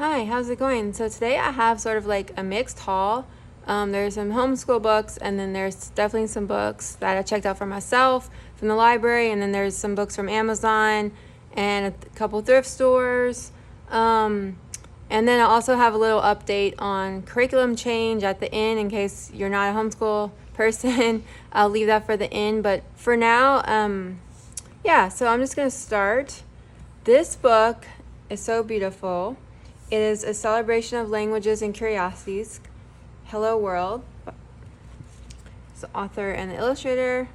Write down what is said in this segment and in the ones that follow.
Hi, how's it going? So today I have sort of like a mixed haul. There's some homeschool books, and then there's definitely some books that I checked out for myself from the library, and then there's some books from Amazon and a couple thrift stores. And then I also have a little update on curriculum change at the end in case you're not a homeschool person. I'll leave that for the end, but for now, so I'm just gonna start. This book is so beautiful. It is a celebration of languages and curiosities. Hello World. It's the author and the illustrator.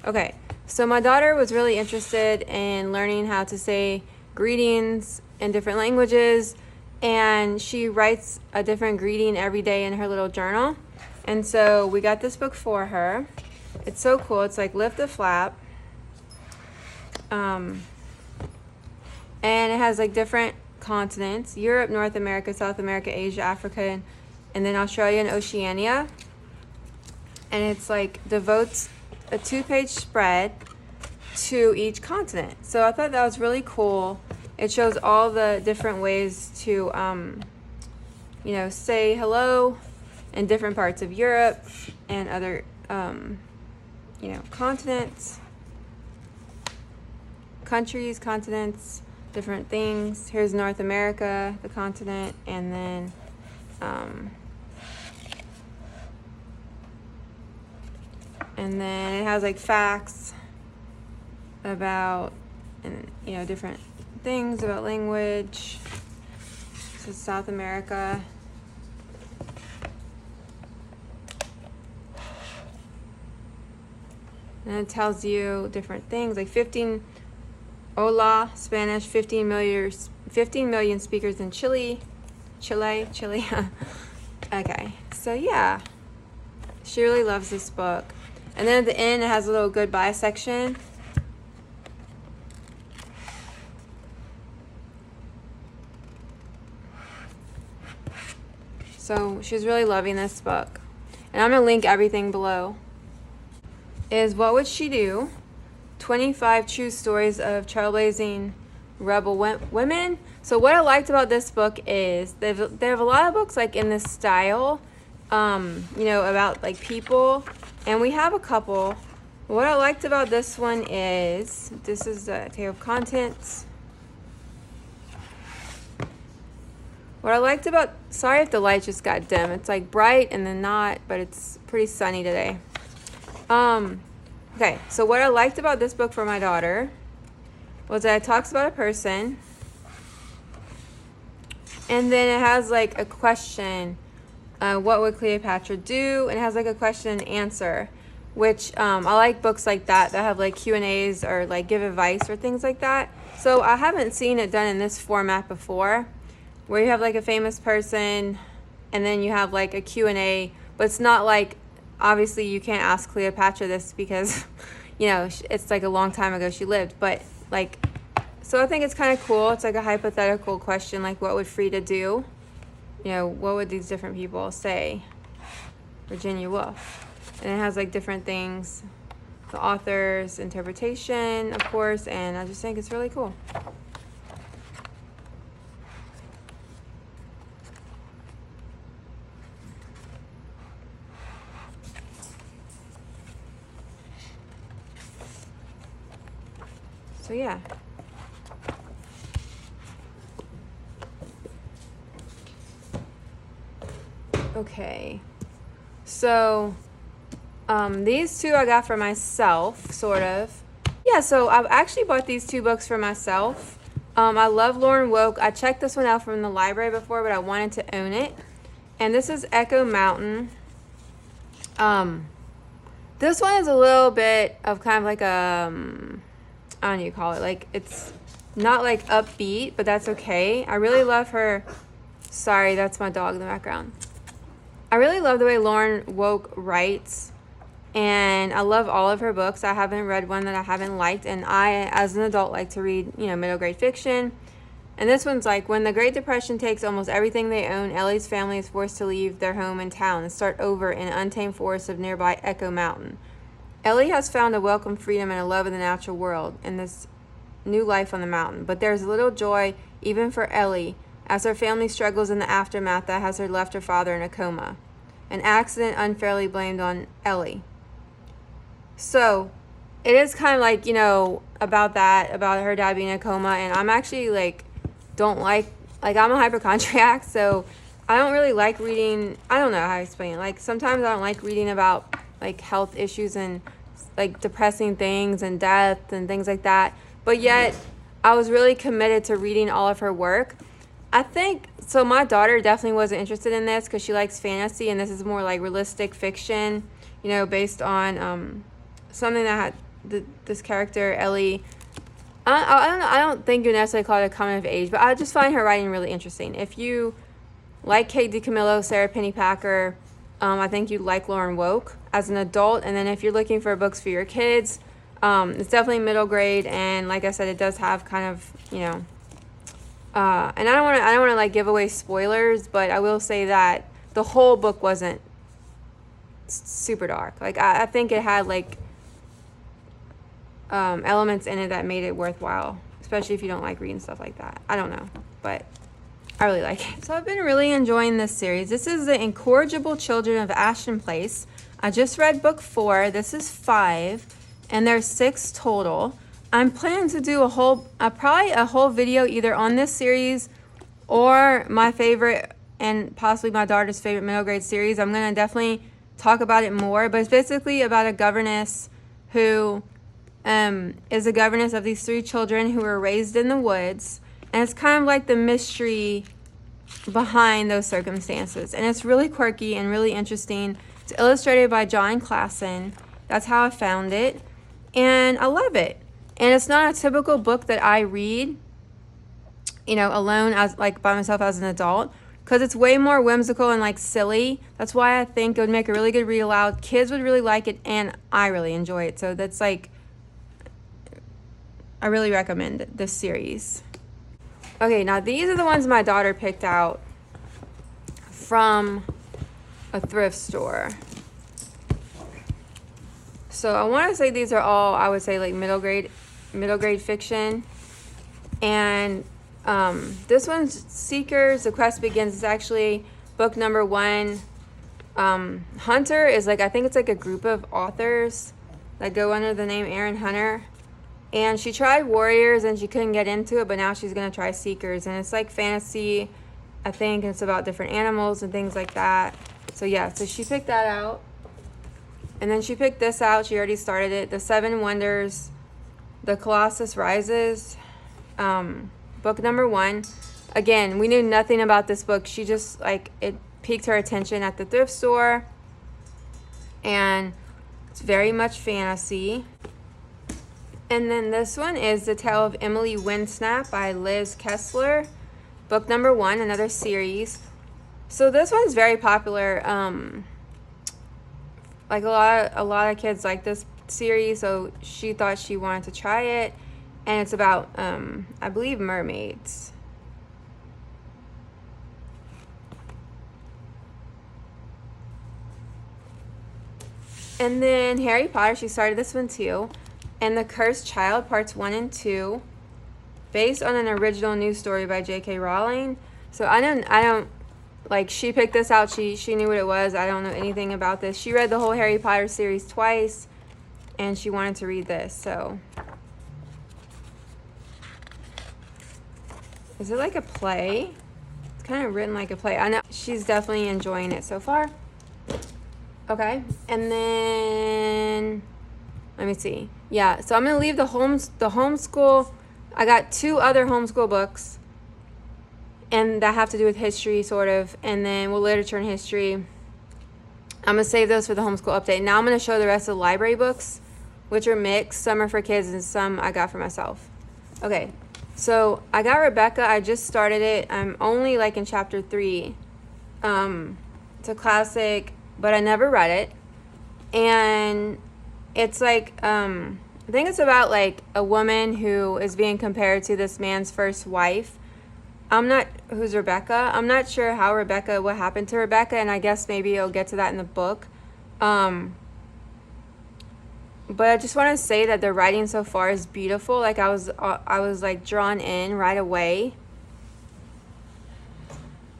Okay, so my daughter was really interested in learning how to say greetings in different languages, and she writes a different greeting every day in her little journal. And so we got this book for her. It's so cool. It's like lift the flap. And it has like different continents: Europe, North America, South America, Asia, Africa, and then Australia and Oceania. And it's like devotes a 2-page spread to each continent. So I thought that was really cool. It shows all the different ways to say hello in different parts of Europe and other continents, different things. Here's North America, the continent, and then it has like facts about different things about language. This is South America. And it tells you different things like 15 Hola, Spanish, 15 million speakers in Chile. Okay, so yeah, she really loves this book. And then at the end, it has a little goodbye section. So she's really loving this book. And I'm going to link everything below. Is What Would She Do? 25 True Stories of Trailblazing Rebel Women. So what I liked about this book is they have a lot of books like in this style, about like people, and we have a couple. What I liked about this one is this is the table of contents. What I liked about, sorry if the light just got dim. It's like bright and then not, but it's pretty sunny today. Okay, so what I liked about this book for my daughter was that it talks about a person, and then it has like a question, what would Cleopatra do? And it has like a question and answer, which I like books like that have like Q&As or like give advice or things like that. So I haven't seen it done in this format before, where you have like a famous person and then you have like a Q&A, but it's not like, obviously you can't ask Cleopatra this because it's like a long time ago she lived, but like, so I think it's kind of cool. It's like a hypothetical question, like what would Frida do? What would these different people say? Virginia Woolf. And it has like different things, the author's interpretation, of course, and I just think it's really cool. So yeah. Okay. So these two I got for myself, sort of. Yeah, so I've actually bought these two books for myself. I love Lauren Woke. I checked this one out from the library before, but I wanted to own it. And this is Echo Mountain. This one is a little bit of kind of like I don't know what you call it. Like, it's not like upbeat, but that's okay. I really love her. Sorry, that's my dog in the background. I really love the way Lauren Woke writes, and I love all of her books. I haven't read one that I haven't liked, and I, as an adult, like to read, middle grade fiction. And this one's like, when the Great Depression takes almost everything they own, Ellie's family is forced to leave their home in town and start over in an untamed forest of nearby Echo Mountain. Ellie has found a welcome freedom and a love of the natural world in this new life on the mountain, but there's little joy even for Ellie as her family struggles in the aftermath that has her left her father in a coma. An accident unfairly blamed on Ellie. So, it is kind of like, about that, about her dad being in a coma, and I'm actually, don't like, I'm a hypochondriac, so I don't really like reading, I don't know how to explain it. Sometimes I don't like reading about, health issues and, depressing things and death and things like that. But yet, I was really committed to reading all of her work. I think, so my daughter definitely wasn't interested in this because she likes fantasy, and this is more realistic fiction, based on something that had this character, Ellie. I don't think you necessarily call it a coming of age, but I just find her writing really interesting. If you like Kate DiCamillo, Sarah Pennypacker, I think you'd like Lauren Woke as an adult. And then if you're looking for books for your kids, it's definitely middle grade, and like I said, it does have kind of, and I don't want to give away spoilers, but I will say that the whole book wasn't super dark. I think it had elements in it that made it worthwhile, especially if you don't like reading stuff like that. I don't know, but I really like it. So I've been really enjoying this series. This is The Incorrigible Children of Ashton Place. I just read book 4. This is 5, and there's 6 total. I'm planning to do probably a whole video either on this series or my favorite and possibly my daughter's favorite middle grade series. I'm going to definitely talk about it more, but it's basically about a governess who is a governess of these 3 children who were raised in the woods, and it's kind of like the mystery behind those circumstances, and it's really quirky and really interesting. It's illustrated by John Klassen. That's how I found it, and I love it. And it's not a typical book that I read, alone as by myself as an adult, because it's way more whimsical and silly. That's why I think it would make a really good read aloud. Kids would really like it, and I really enjoy it. So that's I really recommend this series. Okay, now these are the ones my daughter picked out from a thrift store. So I want to say these are all, I would say, middle grade fiction. And this one's Seekers, The Quest Begins. It's actually book number 1. Hunter is I think it's a group of authors that go under the name Erin Hunter. And she tried Warriors and she couldn't get into it, but now she's going to try Seekers. And it's fantasy, I think, and it's about different animals and things like that. So yeah, so she picked that out. And then she picked this out. She already started it. The 7 Wonders, The Colossus Rises, book number 1. Again, we knew nothing about this book. She just, it piqued her attention at the thrift store. And it's very much fantasy. And then this one is The Tale of Emily Windsnap by Liz Kessler, book number 1, another series. So this one's very popular. A lot of kids like this series, so she thought she wanted to try it. And it's about, I believe, mermaids. And then Harry Potter, she started this one too. And The Cursed Child, parts 1 and 2, based on an original news story by J.K. Rowling. So I don't, she picked this out. She knew what it was. I don't know anything about this. She read the whole Harry Potter series twice, and she wanted to read this. So, is it a play? It's kind of written like a play. I know she's definitely enjoying it so far. Okay, and then let me see. Yeah, so I'm gonna leave the homeschool. I got 2 other homeschool books, and that have to do with history, sort of, and then literature and history. I'm gonna save those for the homeschool update. Now I'm gonna show the rest of the library books, which are mixed. Some are for kids, and some I got for myself. Okay, so I got Rebecca. I just started it. I'm only in chapter 3. It's a classic, but I never read it, and it's I think it's about a woman who is being compared to this man's first wife. Who's Rebecca. I'm not sure what happened to Rebecca, and I guess maybe I'll get to that in the book. But I just want to say that the writing so far is beautiful. I was drawn in right away.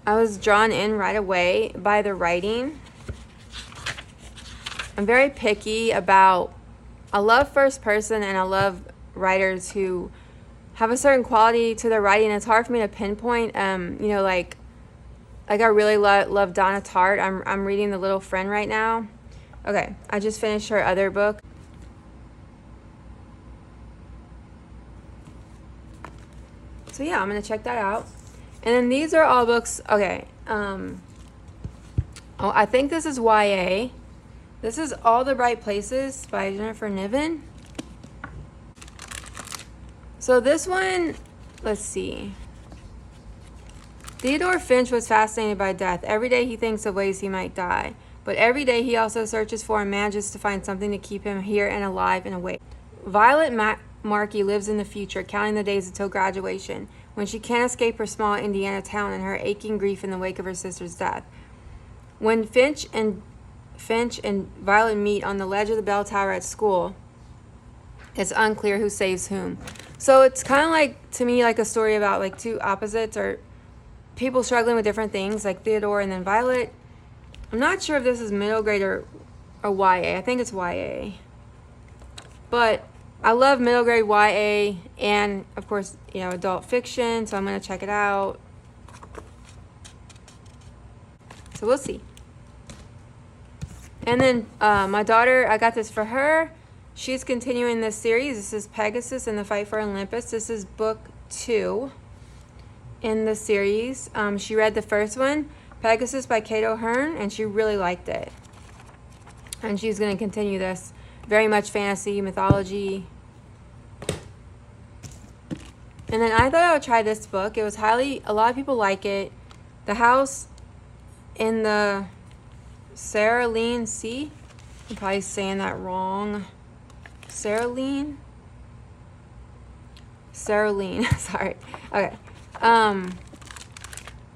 I was drawn in right away by the writing. I'm very picky about, I love first person and I love writers who have a certain quality to their writing. It's hard for me to pinpoint, you know, like I really love Donna Tartt. I'm reading The Little Friend right now. Okay, I just finished her other book. So yeah, I'm gonna check that out. And then these are all books. Okay, oh, I think this is YA. This is All the Right Places by Jennifer Niven. So this one, let's see. Theodore Finch was fascinated by death. Every day he thinks of ways he might die. But every day he also searches for and manages to find something to keep him here and alive and awake. Violet Markey lives in the future, counting the days until graduation, when she can't escape her small Indiana town and her aching grief in the wake of her sister's death. When Finch and Violet meet on the ledge of the bell tower at school, it's unclear who saves whom. So it's kind of like, to me, like a story about like two opposites or people struggling with different things, like Theodore and then Violet. I'm not sure if this is middle grade or YA. I think it's YA. But I love middle grade YA and, of course, you know, adult fiction, so I'm going to check it out. So we'll see. And then my daughter, I got this for her. She's continuing this series. This is Pegasus and the Fight for Olympus. This is book 2 in the series. She read the first one, Pegasus by Kate O'Hearn, and she really liked it. And she's going to continue this. Very much fantasy, mythology. And then I thought I would try this book. It was a lot of people like it. The House in the Cerulean Sea. I'm probably saying that wrong. Cerulean, sorry. Okay.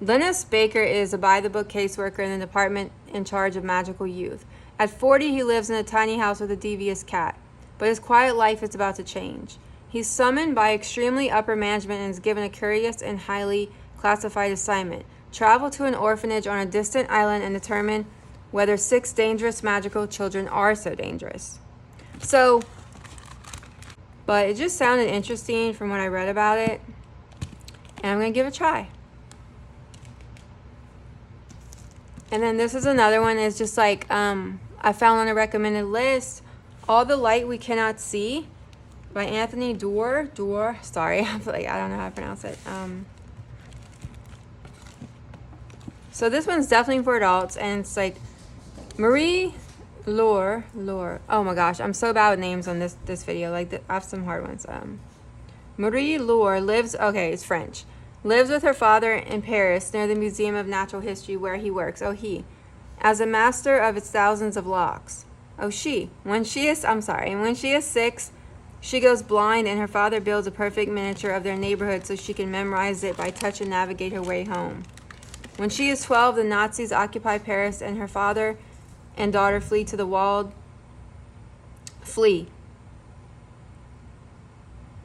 Linus Baker is a by-the-book caseworker in the department in charge of magical youth. At 40, he lives in a tiny house with a devious cat, but his quiet life is about to change. He's summoned by extremely upper management and is given a curious and highly classified assignment. Travel to an orphanage on a distant island and determine whether 6 dangerous magical children are so dangerous. So, but it just sounded interesting from what I read about it, and I'm going to give it a try. And then this is another one. It's just like I found on a recommended list, All the Light We Cannot See by Anthony Doerr. Sorry, I don't know how to pronounce it. So this one's definitely for adults, and it's like Marie Lore. Oh my gosh, I'm so bad with names on this video. Like I have some hard ones. Marie Lore lives. Okay, it's French. Lives with her father in Paris near the Museum of Natural History where he works. As a master of its thousands of locks. When she is 6, she goes blind, and her father builds a perfect miniature of their neighborhood so she can memorize it by touch and navigate her way home. When she is 12, the Nazis occupy Paris, and her father and daughter flee,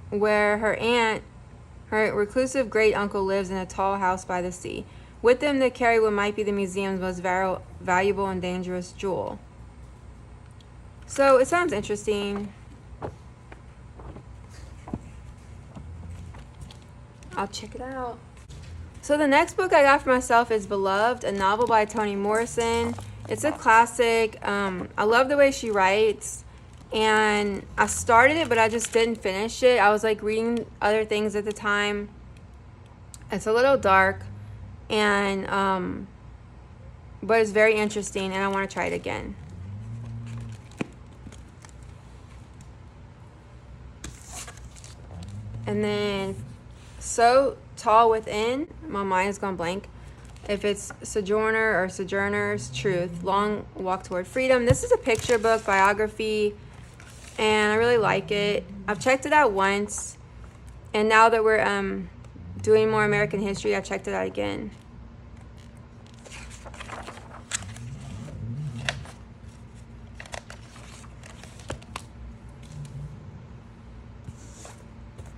where her reclusive great-uncle lives in a tall house by the sea. With them, they carry what might be the museum's most valuable and dangerous jewel. So it sounds interesting. I'll check it out. So the next book I got for myself is Beloved, a novel by Toni Morrison. It's a classic. I love the way she writes. And I started it, but I just didn't finish it. I was like reading other things at the time. It's a little dark, and but it's very interesting, and I want to try it again. And then So Tall Within, my mind has gone blank. If it's Sojourner's Truth, Long Walk Toward Freedom. This is a picture book, biography, and I really like it. I've checked it out once, and now that we're doing more American history, I checked it out again.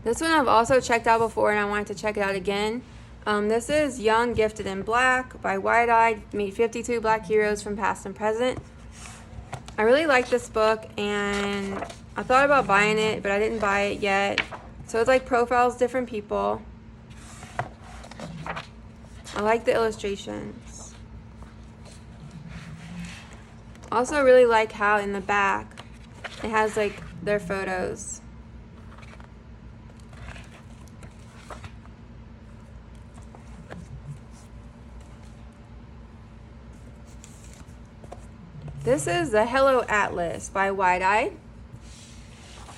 This one I've also checked out before, and I wanted to check it out again. This is Young, Gifted, and Black by Wide Eyed. Meet 52 Black heroes from past and present. I really like this book, and I thought about buying it, but I didn't buy it yet. So it's like profiles different people. I like the illustrations. Also really like how in the back it has like their photos. This is the Hello Atlas by Wide Eyed.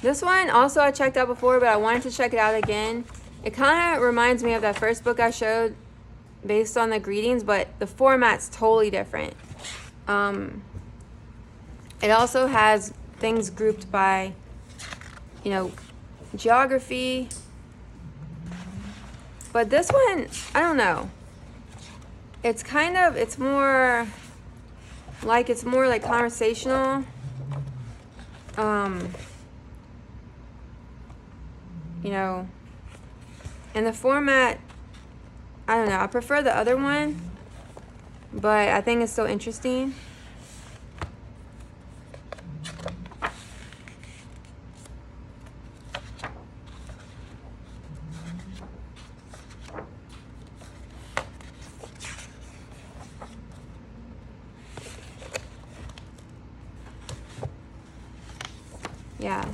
This one also I checked out before, but I wanted to check it out again. It kind of reminds me of that first book I showed based on the greetings, but the format's totally different. It also has things grouped by, geography. But this one, I don't know. It's more like conversational. And the format, I don't know. I prefer the other one, but I think it's still interesting. Yeah.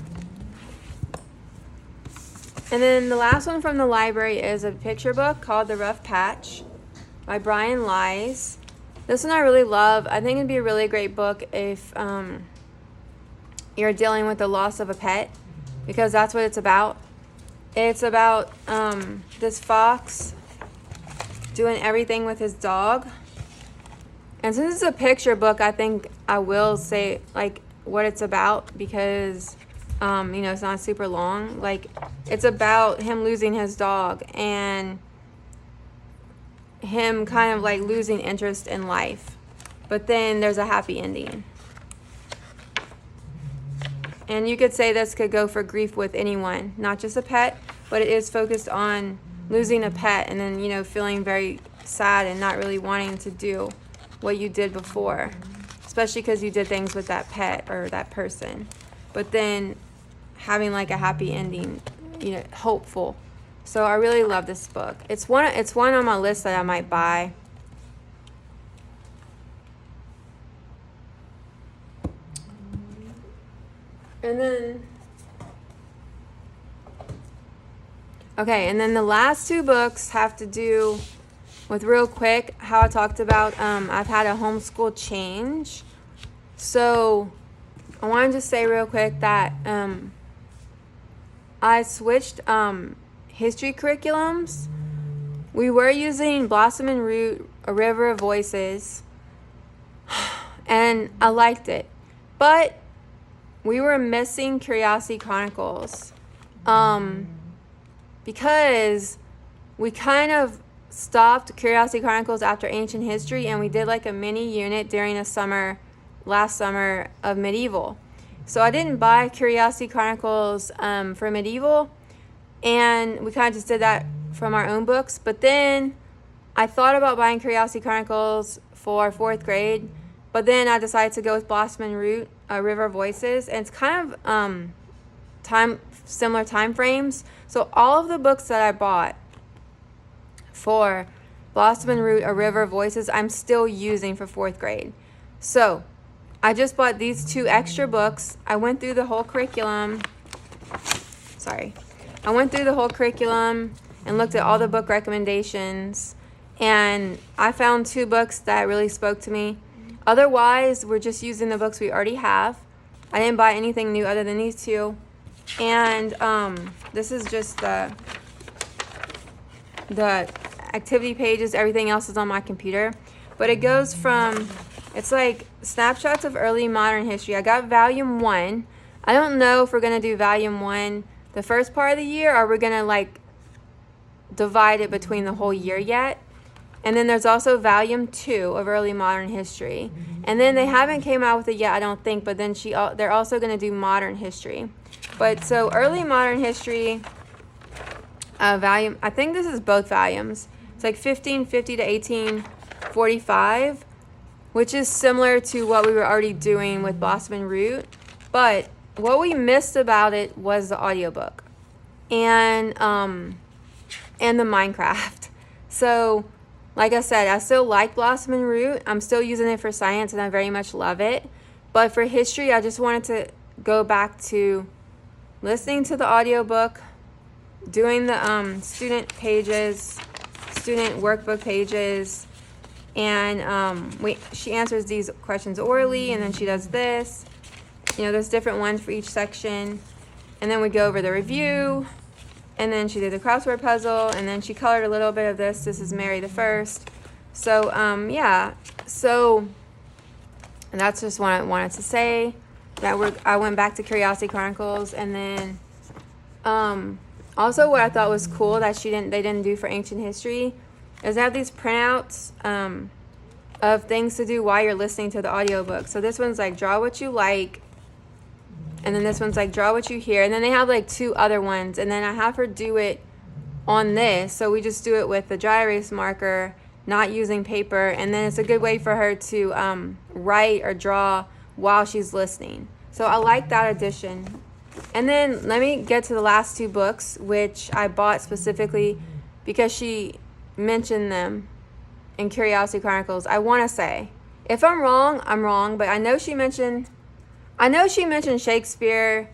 And then the last one from the library is a picture book called The Rough Patch by Brian Lies. This one I really love. I think it'd be a really great book if you're dealing with the loss of a pet, because that's what it's about. It's about this fox doing everything with his dog. And since it's a picture book, I think I will say like what it's about, because it's not super long. Like, it's about him losing his dog and him kind of like losing interest in life, but then there's a happy ending. And you could say this could go for grief with anyone, not just a pet, but it is focused on losing a pet and then feeling very sad and not really wanting to do what you did before, especially because you did things with that pet or that person, but then having like a happy ending, hopeful. So I really love this book. It's one on my list that I might buy. And then the last two books have to do with, real quick, how I talked about I've had a homeschool change. So I wanted to say real quick that I switched history curriculums. We were using Blossom and Root, A River of Voices, and I liked it. But we were missing Curiosity Chronicles because we kind of stopped Curiosity Chronicles after Ancient History, and we did like a mini unit during last summer of Medieval. So I didn't buy Curiosity Chronicles for Medieval, and we kind of just did that from our own books. But then I thought about buying Curiosity Chronicles for 4th grade, but then I decided to go with Blossom and Root, River Voices, and it's kind of similar time frames. So all of the books that I bought for Blossom and Root, A River of Voices, I'm still using for 4th grade. So I just bought these 2 extra books. I went through the whole curriculum. I went through the whole curriculum and looked at all the book recommendations, and I found 2 books that really spoke to me. Otherwise, we're just using the books we already have. I didn't buy anything new other than these 2. And this is just the activity pages. Everything else is on my computer. But it goes from, it's like snapshots of early modern history. I got volume 1. I don't know if we're going to do volume 1 the first part of the year, or we're going to like divide it between the whole year yet. And then there's also volume 2 of early modern history. And then they haven't came out with it yet, I don't think, but then they're also going to do modern history. But so early modern history volume, I think this is both volumes. It's like 1550 to 1845, which is similar to what we were already doing with Blossom and Root. But what we missed about it was the audiobook and the Minecraft. So, like I said, I still like Blossom and Root. I'm still using it for science, and I very much love it. But for history, I just wanted to go back to listening to the audiobook, doing the student pages, student workbook pages, and she answers these questions orally, and then she does this. There's different ones for each section. And then we go over the review, and then she did the crossword puzzle, and then she colored a little bit of this. This is Mary the First. So, So, and that's just what I wanted to say. I went back to Curiosity Chronicles, and then also what I thought was cool that they didn't do for ancient history is they have these printouts of things to do while you're listening to the audiobook. So this one's like draw what you like, and then this one's like draw what you hear, and then they have like 2 other ones, and then I have her do it on this. So we just do it with the dry erase marker, not using paper, and then it's a good way for her to write or draw while she's listening. So I like that addition. And then let me get to the last 2 books, which I bought specifically because she mentioned them in Curiosity Chronicles. I want to say, if I'm wrong, I'm wrong, but I know she mentioned Shakespeare.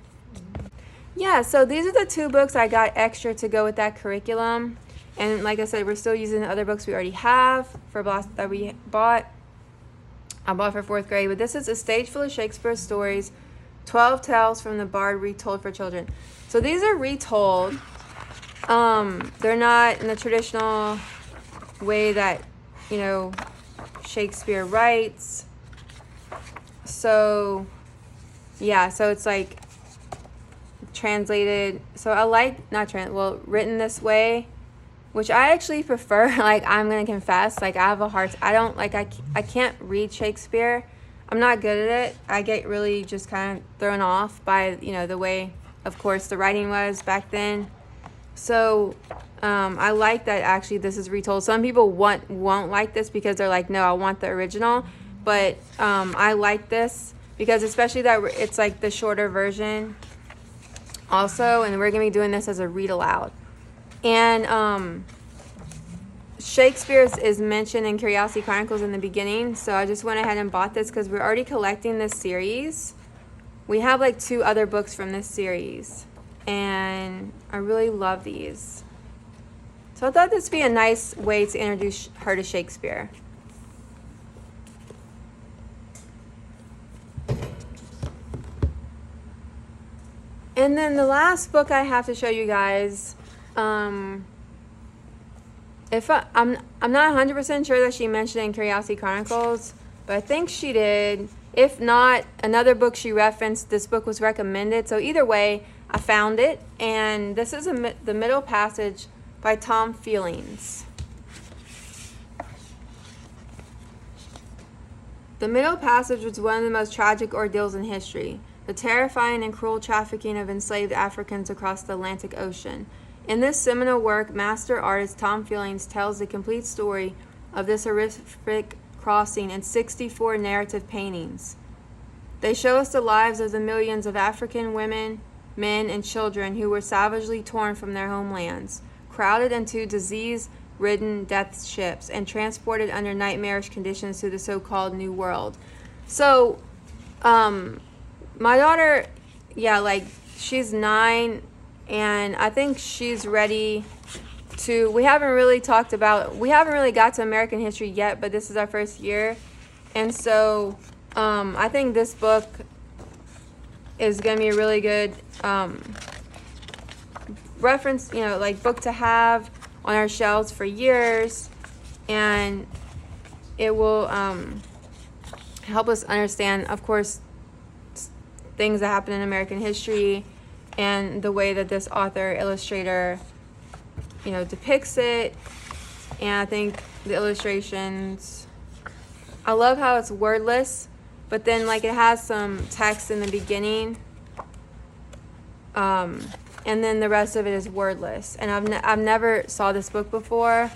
Yeah, so these are the 2 books I got extra to go with that curriculum. And like I said, we're still using the other books we already have that we bought. I bought for 4th grade, but this is A Stage Full of Shakespeare Stories, 12 Tales from the Bard Retold for Children. So these are retold. They're not in the traditional way that, Shakespeare writes. So, yeah, so it's like translated. So I like, written this way, which I actually prefer. Like, I'm going to confess, like, I can't read Shakespeare. I'm not good at it. I get really just kind of thrown off by, the way, of course, the writing was back then. So I like that actually this is retold. Some people won't like this because they're like, no, I want the original. But I like this because especially that it's like the shorter version also. And we're going to be doing this as a read aloud. And Shakespeare is mentioned in Curiosity Chronicles in the beginning, so I just went ahead and bought this because we're already collecting this series. We have like 2 other books from this series, and I really love these. So I thought this would be a nice way to introduce her to Shakespeare. And then the last book I have to show you guys, I'm not 100% sure that she mentioned it in Curiosity Chronicles, but I think she did. If not, another book she referenced, this book was recommended. So either way, I found it, and this is The Middle Passage by Tom Feelings. The Middle Passage was one of the most tragic ordeals in history, the terrifying and cruel trafficking of enslaved Africans across the Atlantic Ocean. In this seminal work, master artist Tom Feelings tells the complete story of this horrific crossing in 64 narrative paintings. They show us the lives of the millions of African women, men, and children who were savagely torn from their homelands, crowded into disease-ridden death ships, and transported under nightmarish conditions to the so-called New World. So, my daughter, she's 9, and I think she's ready to, we haven't really got to American history yet, but this is our first year. And so I think this book is going to be a really good reference, book to have on our shelves for years. And it will help us understand, of course, things that happen in American history and the way that this illustrator, depicts it. And I think the illustrations, I love how it's wordless, but then it has some text in the beginning, and then the rest of it is wordless. And I've never saw this book before,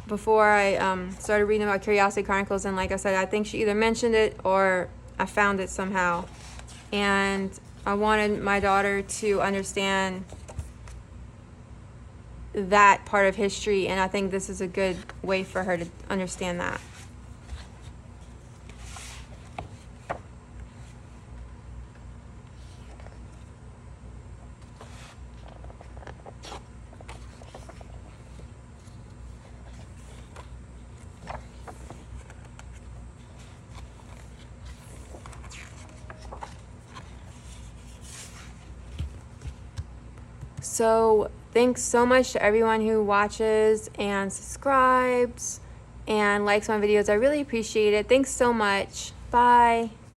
before I started reading about Curiosity Chronicles, and like I said, I think she either mentioned it or I found it somehow. And I wanted my daughter to understand that part of history, and I think this is a good way for her to understand that. So thanks so much to everyone who watches and subscribes and likes my videos. I really appreciate it. Thanks so much. Bye.